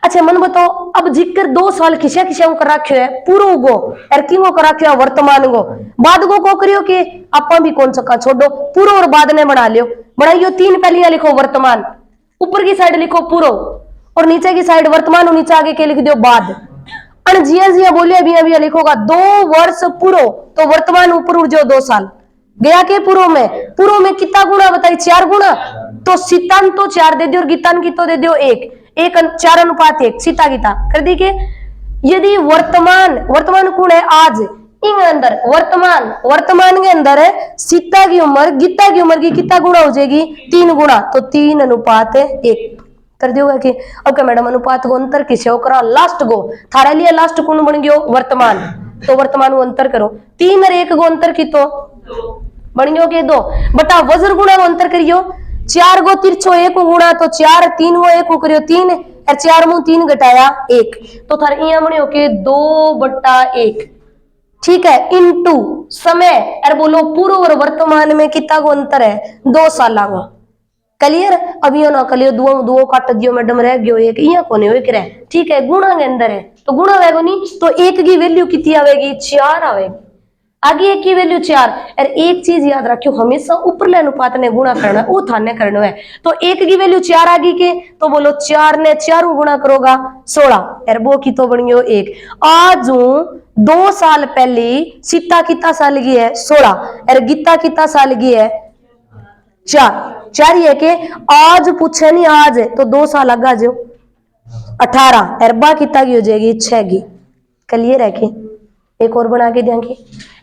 S1: अच्छा मन बताओ, अब जिक्र 2 साल किसा को कर रखो है पूर्व गो और किंगो कर रखो है वर्तमान गो, बाद गो को करियो कि आपा भी कौन सका छोड़ो पूर्व और बाद ने बना लियो, बनाइयो 3 पहलियां लिखो वर्तमान, ऊपर की साइड लिखो पूर्व और नीचे की साइड वर्तमान और नीचे आगे के लिख दो बाद। जिया जिया बोलिए अभी अभी लिखोगा 2 वर्ष पूर्व तो वर्तमान ऊपर उड़ जाओ 2 साल, गया के पूर्व में कितना गुणा बताइए, 4 गुणा। तो सीतान तो 4 दे दियो और गीतान की तो दे दियो 1, 4 अनुपात 1 सीता गीता कर दी के। यदि वर्तमान कौन है आज, इन अंदर वर्तमान के अंदर है सीता की उम्र गीता की उम्र की कितना गुणा हो जाएगी, 3 गुणा। तो 3 अनुपात 1 कर दियोगा कि ओके मैडम अनुपात को अंतर किसे हो करा लास्ट गो थारे लिए लास्ट कौन बन गयो वर्तमान। तो वर्तमान को अंतर करो 3 और 1 को अंतर की तो बन गयो के 2 बटा वज्र गुणा को अंतर करियो 4 गो तिरछो 1 को गुणा तो 4 3 वो 1 को करियो 3 और 4 मुंह 3 घटाया 1 तो थारे इया बनियो के 2 बटा 1 ठीक है इनटू समय और बोलो पूर्व और वर्तमान में कितना को अंतर है 2 साल को क्लियर। अब यो ना कलियो दो काट दियो मैडम रह गयो एक इया कोने हो करे ठीक है गुणा के अंदर है तो गुणा आवेगा नहीं तो 1 की वैल्यू कितनी आवेगी 4 आवेगी आगे 1 की वैल्यू 4 और एक चीज याद रखियो हमेशा ऊपरले अनुपात ने गुणा करना है वो थाने करना है तो 1 की वैल्यू 4 आ गई के तो बोलो 4 ने 4 गुणा करोगा 16 और वो की तो बन गयो 1। आज 2 साल पहले सीता कितना साल की है 16 और गीता कितना साल की है 4 ही है के आज पूछे नहीं आज तो 2 साल लगा जो 18 और बा कितना की हो जाएगी 6 की क्लियर है के। एक और बना के देंगे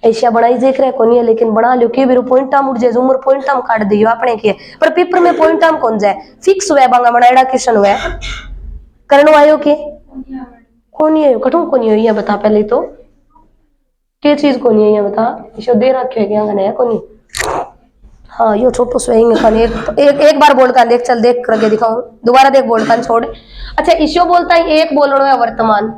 S1: ऐसा बनाई देख रहे कौन है लेकिन बना लो के बेरो पॉइंट उड़ जाए उम्र पॉइंट काट दियो अपने के पर पेपर में पॉइंट कौन जाए फिक्स हुआ बांगा बनाएड़ा क्वेश्चन हुआ करनो आयो के कौन है कठों कौन है ये बता पहले तो क्या चीज कौन है ये बता इसो दे रखे क्या गने कौन हाँ यो छोटो स्वेइंग खान एक बार बोल कर देख चल देख करके दिखाऊं दोबारा देख बोल कर छोड़। अच्छा इसो बोलता है एक बोलना है वर्तमान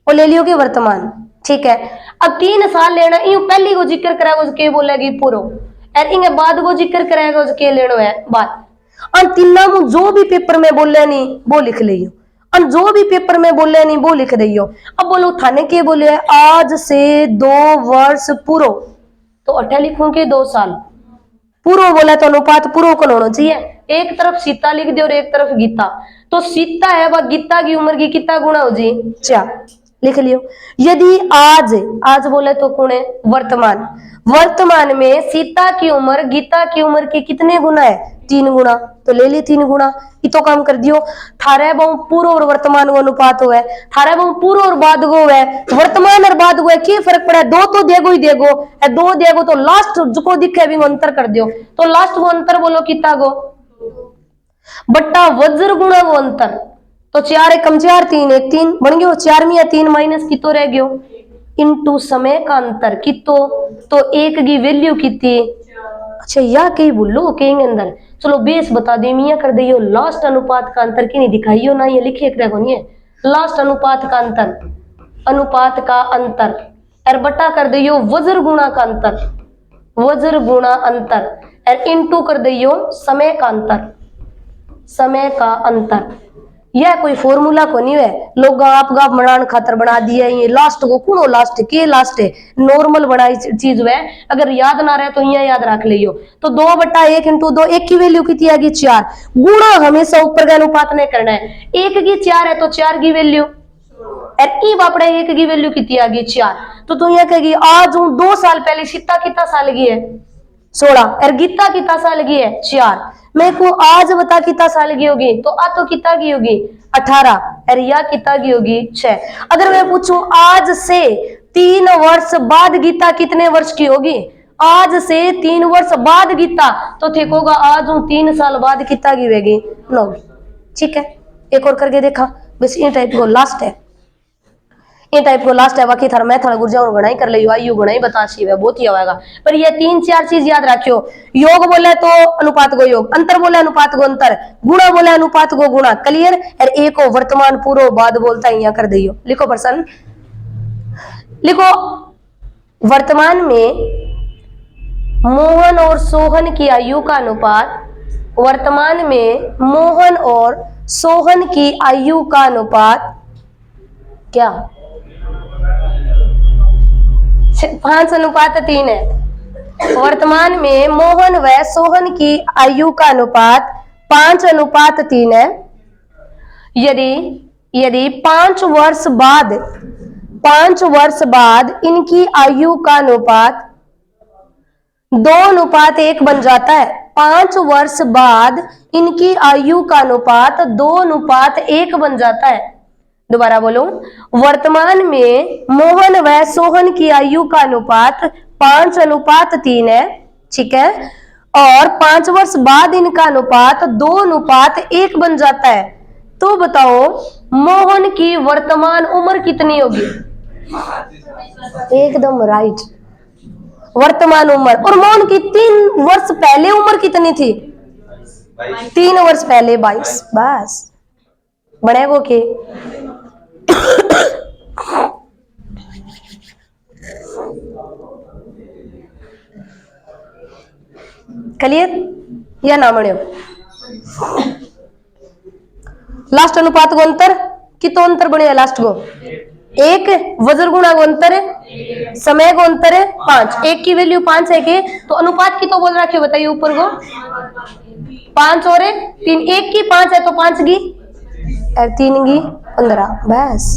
S1: वो ले लियो के वर्तमान ठीक है। अब 3 साल लेना यूं पहली को जिक्र कराएगा उसके बोलेगी पूरो और इंगे बाद को जिक्र कराएगा उसके लेनो है बात और तीनों में जो भी पेपर में बोले नहीं वो लिख लियो और जो भी पेपर में बोले नहीं वो लिख दियो। अब बोलो थाने के बोले आज से 2 वर्ष पूरो तो 8 लिखूं के 2 साल पूरो बोला तो अनुपात पूरो कौन होना चाहिए एक तरफ सीता लिख दो और एक तरफ गीता तो सीता है वह गीता की उम्र की कितना गुणा हो जी 4 लिख लियो। यदि आज बोले तो कौन है वर्तमान में सीता की उम्र गीता की उम्र के कितने गुना है 3 गुना तो ले ली 3 गुना इतो काम कर दियो। थारे बहु पूर्व और वर्तमान को अनुपात हो है थारे बहु पूर्व और बाद को है वर्तमान और बाद को है क्या फर्क पड़ा है 2 तो देगो ही देगो 2 देगो तो लास्ट जो दिखे भी अंतर कर दियो तो लास्ट को अंतर बोलो कितना गो बट्टा वज्र गुणा को अंतर तो 4 कम 4 3 1 3 बन गयो 4 में 3 माइनस कितो रह गयो इनटू समय का अंतर कितो तो 1 की वैल्यू कितनी। अच्छा या कहीं बोलो कहेंगे अंदर चलो बेस बता दे मिया कर दियो लास्ट अनुपात का अंतर की नहीं दिखाइयो ना ये लिखिए करे को नहीं है लास्ट अनुपात का अंतर और बटा कर दियो वज्र गुणा का अंतर और इनटू कर दियो समय का अंतर। यह कोई फॉर्मूला को नहीं है लोग आप गाप बनाने खातर बना दिया ये लास्ट को कौन लास्ट के लास्ट है नॉर्मल बनाई चीज है अगर याद ना रहे तो यहाँ याद रख लियो तो 2 बटा 1 इंटू 2 1 की वैल्यू कितनी आएगी 4 गुणा हमेशा ऊपर का अनुपात नहीं करना है 1 की 4 है तो 4 की वैल्यू और बापड़े 1 की वैल्यू कितनी आ गई 4 तो यहाँ कहेगी आज 2 साल पहले सीता कितना साल की है 16 और गीता कितना साल की है 4 मैं को आज बता कितना साल की होगी तो आ तो कितना की होगी 18 और या कितना की होगी 6। अगर मैं पूछूं आज से 3 वर्ष बाद गीता कितने वर्ष की होगी आज से 3 वर्ष बाद गीता तो ठीक होगा आज 3 साल बाद कितना की होगी 9 ठीक है। एक और करके देखा बस ये टाइप को लास्ट है बाकी थारा मैं थोड़ा गुरजाऊं गणाई कर लियो आयु गणाई बता सी है बहुत ही आएगा पर ये 3-4 चीज याद रखियो योग बोले तो अनुपात को योग अंतर बोले अनुपात को अंतर गुणा बोले अनुपात को गुणा क्लियर और एक को वर्तमान पूर्व बाद बोलता है यहाँ कर दियो। लिखो प्रश्न लिखो वर्तमान में मोहन और सोहन की आयु का अनुपात वर्तमान में मोहन और सोहन की आयु का अनुपात क्या 5 अनुपात 3 है। वर्तमान में मोहन व सोहन की आयु का अनुपात 5 अनुपात 3 है। यदि 5 वर्ष बाद इनकी आयु का अनुपात 2:1 बन जाता है। 5 वर्ष बाद इनकी आयु का अनुपात 2:1 बन जाता है। दोबारा बोलो, वर्तमान में मोहन व सोहन की आयु का अनुपात 5:3 है, ठीक है, और 5 वर्ष बाद इनका अनुपात 2:1 बन जाता है। तो बताओ मोहन की वर्तमान उम्र कितनी होगी? एकदम राइट, वर्तमान उम्र। और मोहन की 3 वर्ष पहले उम्र कितनी थी? 3 वर्ष पहले 22। बस बनेगो के क्लियर या ना बने? लास्ट अनुपात को अंतर कितो अंतर बने? लास्ट को 1, वज्र गुणा को अंतर है, समय को अंतर है 5। 1 की वैल्यू 5 है के, तो अनुपात की तो बोल रखी बताइए ऊपर को 5 और 3। 1 की 5 है तो 5 की 3 की 15। बस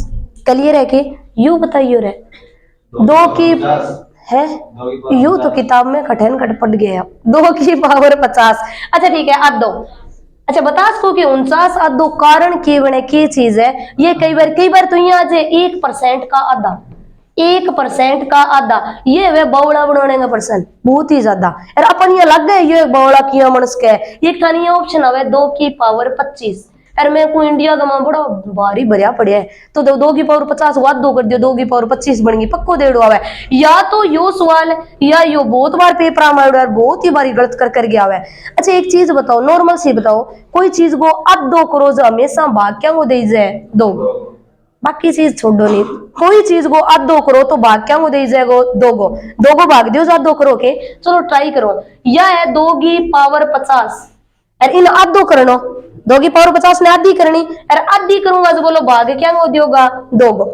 S1: क्लियर है कि यू बताइए रे 2 की है यू तो किताब में कठिन कट पड़ गया। 2 की पावर 50। अच्छा ठीक है, अब 2। अच्छा बता सको कि 49 आधो कारण के बने की चीज है? ये कई बार तो यहाँ आज 1% का आधा, 1% का आधा ये वे बौड़ा बनाने का परसेंट बहुत ही ज्यादा। और अपन ये लग गए ये बौड़ा किया मनस के ये खानी ऑप्शन है 2 की पावर 25। अरे मैं को इंडिया का मां बड़ा भारी भरिया पड़े है तो 2 की पावर 50 वाद 2 कर दियो 2 की पावर 25 बन गई पक्को डेढ़ आवे। या तो यो सवाल या यो बहुत बार पेपर में बहुत ही बारी गलत कर गया है। अच्छा एक चीज बताओ, नॉर्मल सी बताओ, कोई चीज को अद्धो करो जो हमेशा भाग क्या को दे जाए 2, बाकी चीज छोड़ो नहीं। कोई चीज को अद्धो करो तो भाग क्या को दे जाएगा 2 को भाग दियो जो अद्धो करो के। चलो ट्राई करो, यह है 2 की पावर 50 और इन आधो करनो 2 की पावर 50 ने आधी करनी और आधी करूंगा जो बोलो भाग क्या हो दियोगा 2 को।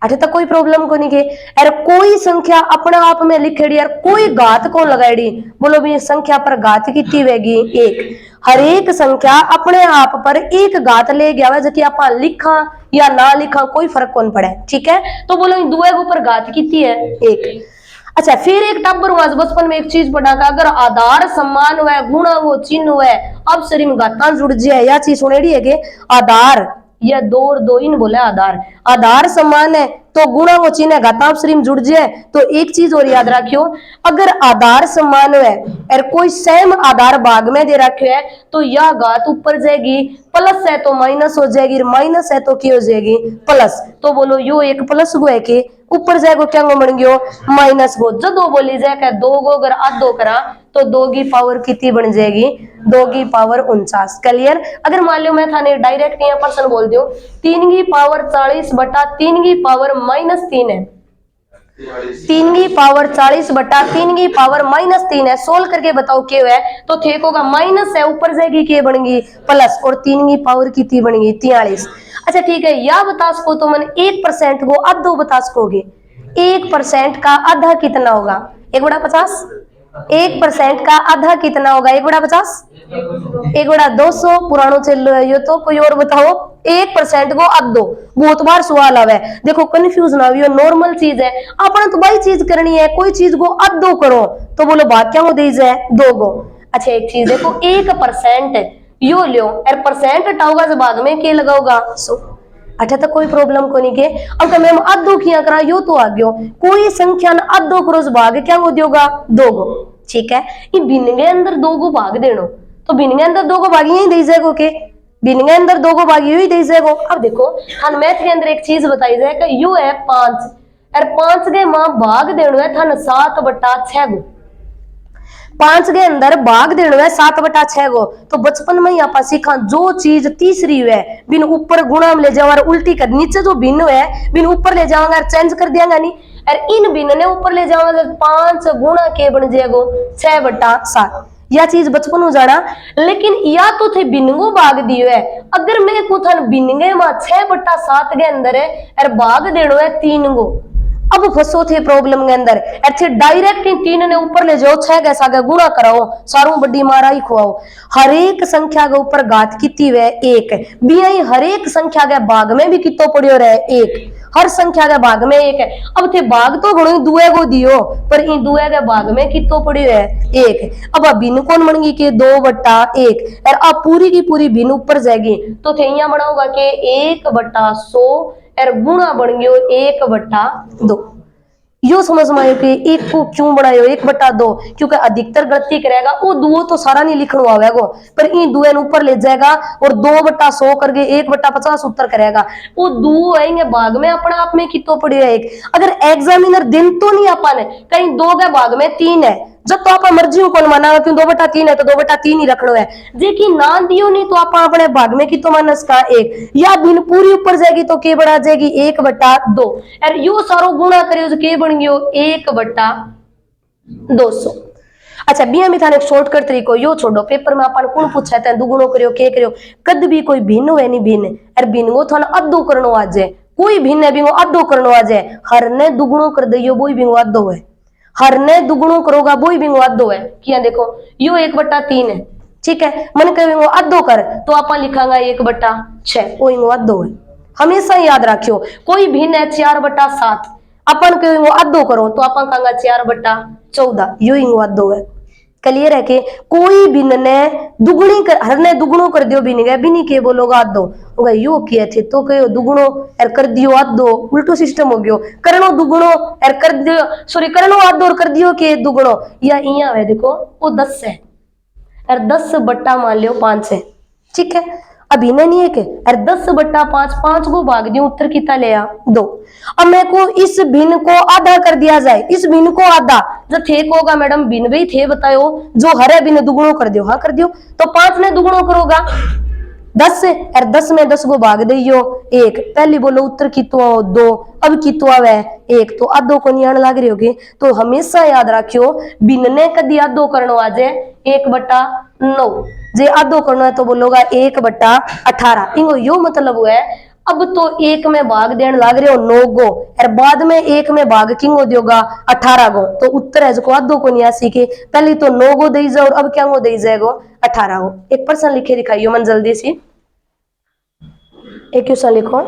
S1: अठे तक कोई प्रॉब्लम को नहीं के। अरे कोई संख्या अपने आप में लिखेड़ी और कोई घात कौन लगाएड़ी? बोलो भी संख्या पर घात कितनी वेगी 1। हर एक संख्या अपने आप पर एक घात ले गया जो कि आप लिखा या ना लिखा कोई फर्क कौन पड़े, ठीक है। तो बोलो दुए के ऊपर घात कितनी है 1। अच्छा फिर एक टब्बर हुआ बचपन में एक चीज पढ़ा का अगर आधार समान हुआ गुणा वो चिन्ह हुआ अब शरीर गाता जुड़ जाए या चीज सुनेड़ी है कि आधार या 2 और 2 इन बोले आधार समान है तो गुणा वो चिन्ह घातांक श्री जुड़ जाए। तो एक चीज और याद रखियो, अगर आधार समान है और कोई सेम आधार भाग में दे रखे है तो यह घात ऊपर जाएगी, प्लस है तो माइनस हो जाएगी, माइनस है तो क्या हो जाएगी प्लस। तो बोलो यो एक प्लस गो है कि ऊपर जाएगो क्या गो बन गयो माइनस गो। जो 2 बोली जाए 2 गो अगर आधो करा तो 2 की पावर कितनी बन जाएगी 2 की पावर 49। क्लियर। अगर मान लो मैं थाने डायरेक्ट यहाँ पर्सन बोल दूं 3 की पावर 40 बटा 3 की पावर -3 है, 3 की पावर 40 बटा 3 की पावर -3 है। सोल्व करके बताओ क्या है? तो ठीक होगा माइनस है ऊपर जाएगी क्या बनेगी प्लस और 3 की पावर कितनी बनेगी 43। अच्छा ठीक है, या बता सको तो मैंने 1% को आधो बता सकोगे। 1% का आधा कितना होगा 1/50। 1% का आधा कितना होगा 1/50, 1/200 पुरानो चल रहा है। तो कोई और बताओ 1% को आधो। बहुत बार सवाल आवे, देखो कंफ्यूज ना हो, नॉर्मल चीज है अपना तो भाई चीज करनी है। कोई चीज को आधो करो तो बोलो भाग क्या हो दीजिए 2 गो। अच्छा एक चीज देखो 1% यो लो और परसेंट हटाओगा जब भाग में क्या लगाओगा 100। अच्छा तो कोई प्रॉब्लम को नहीं के। अब मैम आधो किया करा यो तो आ गयो, कोई संख्या ना आधो करो भाग क्या हो दियोगा 2 गो, ठीक है। ये बिन के अंदर 2 गो भाग देनो तो बिन के अंदर 2 गो भाग यही दे जाएगो के बिन के अंदर 2 गो भाग यही दे जाएगो। अब देखो हम मैथ के अंदर एक चीज बताई जाए कि यू है 5 और 5 के मां भाग देनो है थान 7/6 गो। 5 के अंदर भाग देना है 7/6 गो। तो बचपन में ही आप सीखा जो चीज तीसरी है बिन ऊपर गुणा में ले जाओ और उल्टी कर, नीचे जो भिन्न है बिन ऊपर ले जाओगे और चेंज कर दिया नहीं और इन भिन्न ने ऊपर ले जाओगे 5 गुणा के बन जाएगो 6/7। यह चीज बचपन हो जाना। लेकिन या तो थे बिनगो भाग दियो है, अगर मैं को था बिनगे में 6/7 के अंदर है और भाग देनो है 3 गो। अब फंसो थे प्रॉब्लम के अंदर, ऐसे डायरेक्ट ही तीन ने ऊपर ले जाओ, छह के सागे गुणा कराओ, सारों बड़ी मारा ही खुआओ। हर एक संख्या के ऊपर घात कितनी वे एक, बियाई हर एक संख्या के भाग में भी कितो पड़ियो रहे एक, हर संख्या के भाग में एक है। अब थे भाग तो घणो दुए को दियो, पर इन दुए के भाग में कितो पड़ियो है एक। अब भिन्न कौन बनेगी के 2/1, और अब पूरी की पूरी भिन्न ऊपर जाएगी तो थे यहाँ बनाओगा के 1/100 और गुणा बन गयो 1/2। यो समझ में आयो कि एक को क्यों बनायो 1/2, क्योंकि अधिकतर गलती करेगा वो दुओ तो सारा नहीं लिखनो आवेगो, पर इन दुए ऊपर ले जाएगा और 2/100 करके 1/50 उत्तर करेगा। वो दुओ आएंगे भाग में अपने आप में कितो पड़े एक। अगर एग्जामिनर दिन तो नहीं अपन कहीं 2 के भाग में 3 है, जब तो आप मर्जी हो कौन माना क्यों 2/3 है तो 2/3 ही रखना है, जेकि ना दियो नहीं तो आप अपने भाग में कितो मानस का एक, या भिन्न पूरी ऊपर जाएगी तो के बढ़ा जाएगी 1/2, और यो सारो गुणा करियो तो के बन गयो 1/200। अच्छा बिया में थाने शॉर्टकट तरीको यो छोड़ो, पेपर में अपन कौन पूछा है दुगुणो करियो के करियो, कद भी कोई भिन्न हो नहीं भिन्न, और भिन्न को थाने अद्धो करनो आ जाए, कोई भिन्न है भी अद्धो करनो आ जाए, हर ने दुगुणो कर दियो वो भी अद्धो है, हर ने दुगुणो करोगा वो भी अद्धो है। किया देखो यो 1/3 है, ठीक है, मन कहेंगे अद्धो कर तो आप लिखांगा 1/6, वो अद्धो है। हमेशा याद रखियो कोई भिन्न है 4/7, अपन कहेंगे अद्धो करो तो अपन कहेंगे 4/14, यो ही अद्धो है। क्लियर है कि कोई भिन्न ने दुगुणी कर, हर ने दुगुणो कर दियो भिन्न गए बिनी के बोलोगा अद्धो होगा, यो किए थे तो कहो दुगुणो और कर दियो अद्धो, उल्टो सिस्टम हो गयो, करनो दुगुणो और कर दियो, सॉरी करनो अद्धो और कर दियो के दुगुणो, या इया है देखो वो 10 है और 10 बट्टा मान लियो 5 है, ठीक है, अब इन्हें नहीं है के और 10/5, 5 को भाग दियो उत्तर कितना ले 2। अब मेरे को इस भिन्न को आधा कर दिया जाए, इस भिन्न को आधा जो थे होगा मैडम भिन्न भी थे बताओ, जो हरे भिन्न दुगुणो कर दियो, हाँ कर दियो, तो 5 ने दुगुणो करोगा 10 और 10 में 10 को भाग दियो 1, पहली बोलो उत्तर कितो 2, अब कितो आवे 1, तो आधो को नहीं आने लग रही होगी, तो हमेशा याद रखियो भिन्न ने कदी आधो करनो आ जाए 1/9, जे आधो करना है तो बोलोगा 1/18। इंगो यो मतलब हुआ है अब तो 1 में भाग देने लाग रहे हो 9 गो और बाद में 1 में भाग किंगो देगा 18 गो, तो उत्तर है जो आधो को नहीं आसी के पहले तो 9 गो दे जाओ और अब क्या गो दे जाएगो 18 गो। एक प्रश्न लिखे दिखाइयो मन जल्दी सी, एक क्वेश्चन लिखो,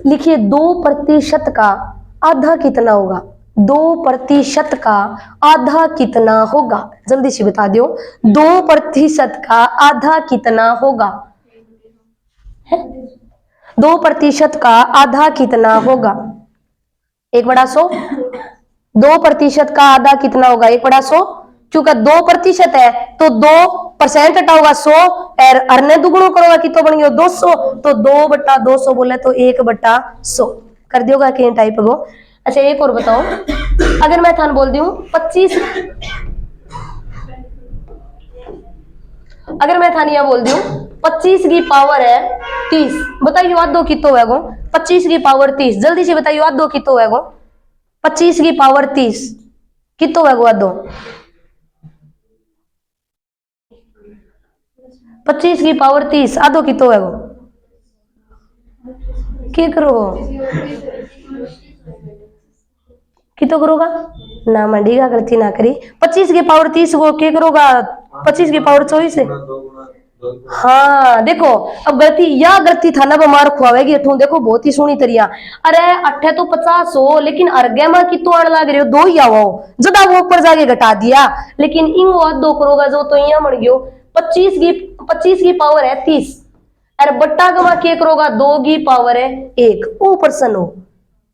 S1: लिखिए 2% का आधा कितना होगा, 2% का आधा कितना होगा, जल्दी से बता दियो 2% का आधा कितना होगा, 2% का आधा कितना होगा 1/100, 2% का आधा कितना होगा 1/100, क्योंकि 2% है तो 2% हटाओगा 100 और अरने दुगुणो करोगा कितो बन गया 200, तो 2/200 बोले तो 1/100 कर दियोगा कि टाइप को। अच्छा एक और बताओ, अगर मैं थान बोल दूं 25, अगर मैं थान यह बोल दूं 25 की पावर है 30, बताइए आधो कितो है गो 25 की पावर 30, जल्दी से बताइए आधो कितो है गो 25 की पावर 30 कितो है गो आधो, 25 की पावर 30 आधो कितो है गो, क्या करो कितो करोगा ना मंडीगा गलती ना करी, 25 की पावर 30 को क्या करोगा 25 की पावर 24 है, हाँ देखो अब गलती या गलती था ना मार खुआवेगी अठू, देखो बहुत ही सोनी तरिया, अरे अठे तो 50 हो लेकिन अर्गे में कितो आने लग रहे हो 2 ही आओ, जदा वो ऊपर जाके घटा दिया, लेकिन इंगो आधो करोगा जो तो यहाँ बन गयो 25 की पावर है 30 और बट्टा गमा के करोगा 2 की पावर है 1, वो पर्सन हो।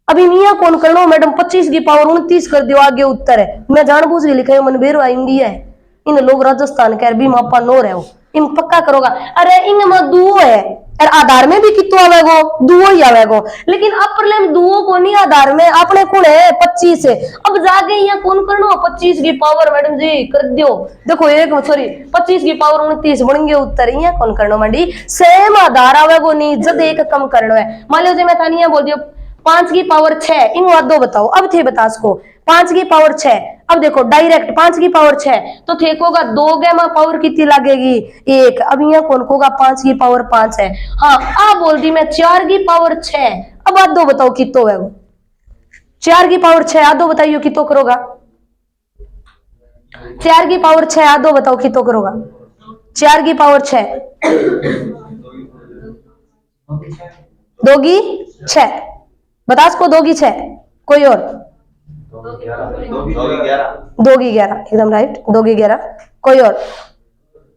S1: अभी मियाँ कौन करना मैडम 25 की पावर 29 कर दियो आगे उत्तर है, मैं जानबूझ के लिखा है मनबेरो इंडिया है, इन लोग राजस्थान के अरबी मापा नो रहे हो इन पक्का करोगा, अरे इन में दुओ है और आधार में भी कितो आवेगो दुओ ही आवेगो, लेकिन अपर लेम दुओ को नहीं आधार में अपने कौन है 25 है, अब जाके यहाँ कौन करना 25 की पावर मैडम जी कर दियो, देखो एक सॉरी 25 की पावर 29 बन गए उत्तर, यहाँ कौन करना मंडी सेम आधार आवेगो नहीं, जब एक कम करना है, मान लो मैं थानी बोल दियो 5 की पावर 6, इन वादो बताओ अब थे बता सको 5 की पावर 6, अब देखो डायरेक्ट 5 की पावर 6 तो थे कोगा 2 गैमा पावर कितनी लगेगी 1, अब यहाँ कौन कोगा 5 की पावर 5 है, हाँ आ बोल दी मैं 4 की पावर 6, अब आप दो बताओ कितो है वो 4 की पावर 6 आधो बताइयो कितो करोगा। 4 की पावर 6 आधो बताओ कितो करोगा। 4 की पावर 6 दोगी 6 बता इसको, दोगी 6 कोई और 2 की 11 एकदम राइट 2 की 11 कोई और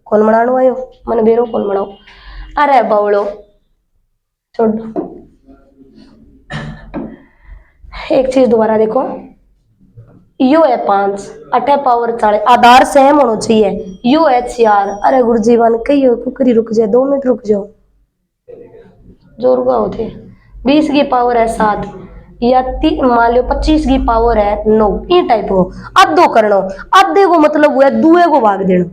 S1: कौन बनाणो आयो मैंने बेरो कौन बनाओ। अरे बावड़ो छोड़ दो। एक चीज दोबारा देखो, यो है 5 अठे पावर 40 आधार सेम होना चाहिए। यो है 4 अरे गुरुजी वन कहियो तू करी रुक जा 2 मिनट रुक जाओ जो रुका होते। 20 की पावर है 7 या मान लो 25 की पावर है 9 ये टाइप हो। आधो करनो आधे को मतलब हुआ दुए को भाग देना,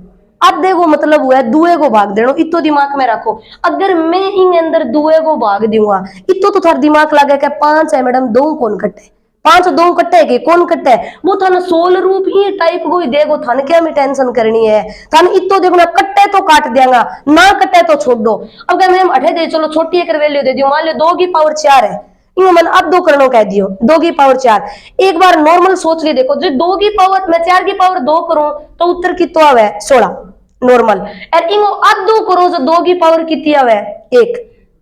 S1: आधे को मतलब हुआ दुए को भाग देना। इतो दिमाग में रखो, अगर मैं इन अंदर दुए को भाग दूंगा इतो तो थार दिमाग लगे कि 5 है मैडम 2 कौन कटे 5 2 कटे के कौन कटे वो थाने सोल रूप ये टाइप को ही देगो। थाने क्या में टेंशन करनी है, थाने इतो देखो ना कटे तो काट देगा ना कटे तो छोड़ दो। अब क्या मैम अठे दे चलो छोटी एक वैल्यू दे दियो मान लो 2 की पावर 4 है इनको मन अब 2 करनो कह दियो 2 की पावर 4। एक बार नॉर्मल सोच के देखो जो 2 की पावर मैं 4 की पावर 2 करूं तो उत्तर कितो आवे 16 नॉर्मल। और इनको अब 2 करो जो 2 की पावर कितनी आवे 1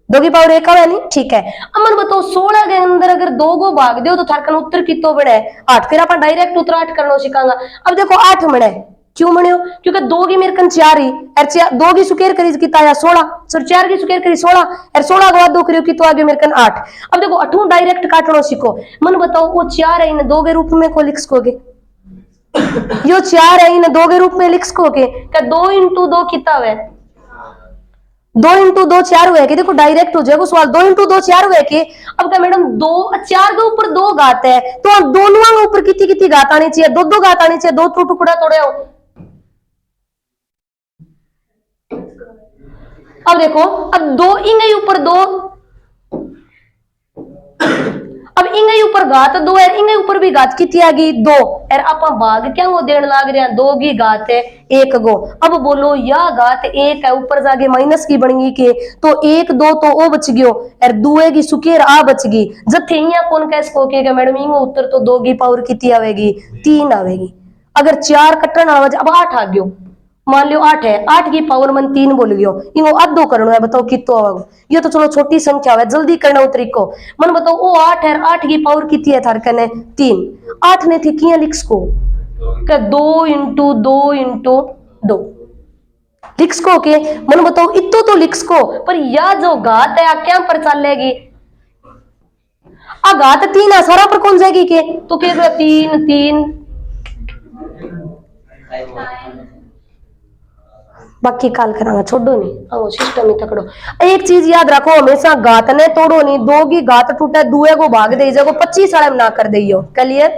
S1: 2 की पावर 1 आवे नहीं ठीक है। अमन बताओ 16 के अंदर अगर 2 को भाग दो तो थारकन उत्तर कितो बने 8। फिर अपन डायरेक्ट उत्तर 8 करना सिखांगा। अब देखो 8 बने क्यों बने क्योंकि 2 की मेरे कन 4 ही और 2 की सुकेर करी कितना आया 16 सर 4 की सुकेर करी 16 और 16 के बाद 2 करियो कितो आगे मेरे कन 8। अब देखो 8 डायरेक्ट काटना सीखो। मन बताओ वो 4 है इन 2 के रूप में को लिख सकोगे यो 4 है इन 2 के रूप में लिख सकोगे क्या 2 इंटू 2 कितना है 2 इंटू 2 4 हुए कि देखो डायरेक्ट हो जाएगा सवाल 2 इंटू 2 4 हुए कि। अब क्या मैडम 2 4 के ऊपर 2 घात है तो दोनों के ऊपर कितनी कितनी घात आनी चाहिए 2 2 घात आनी चाहिए 2 टुकड़ा तोड़े हो। अब देखो अब 2 इंगे ऊपर 2 अब इंगे ऊपर घात 2 है इंगे ऊपर भी घात कितनी आ गई 2 और आप भाग क्या वो देने लाग रहे हैं 2 की घात है 1 गो। अब बोलो या घात 1 है ऊपर जाके माइनस की बन गई के तो 1 2 तो ओ बच गयो और दुए की सुकेर आ बच गई जथे यहाँ कौन कह सको के मैडम इंगो उत्तर तो 2 की पावर कितनी आवेगी 3 आवेगी। अगर 4 कटन आवाज अब 8 आ गयो मान लो 8 है 8 की पावर मन 3 बोल गयो इनको आधो करना है बताओ कितो आवेगा। ये तो चलो छोटी संख्या है जल्दी करना तरीको मन बताओ वो 8 है 8 की पावर कितनी है थार कने 3 8 ने थे किया लिख सको क्या 2 इंटू 2 इंटू 2 लिख सको के मन बताओ इतो तो लिख सको पर या जो घात है क्या पर चलेगी आ घात 3 है सारा पर कौन जाएगी के तो क्या 3 3 बाकी काल करांगा छोड़ो नहीं आओ सिस्टम ही तकड़ो। एक चीज याद रखो हमेशा घात ने तोड़ो नहीं 2 की घात टूटे दुए को भाग दे जाओ 25 साल में ना कर दियो क्लियर।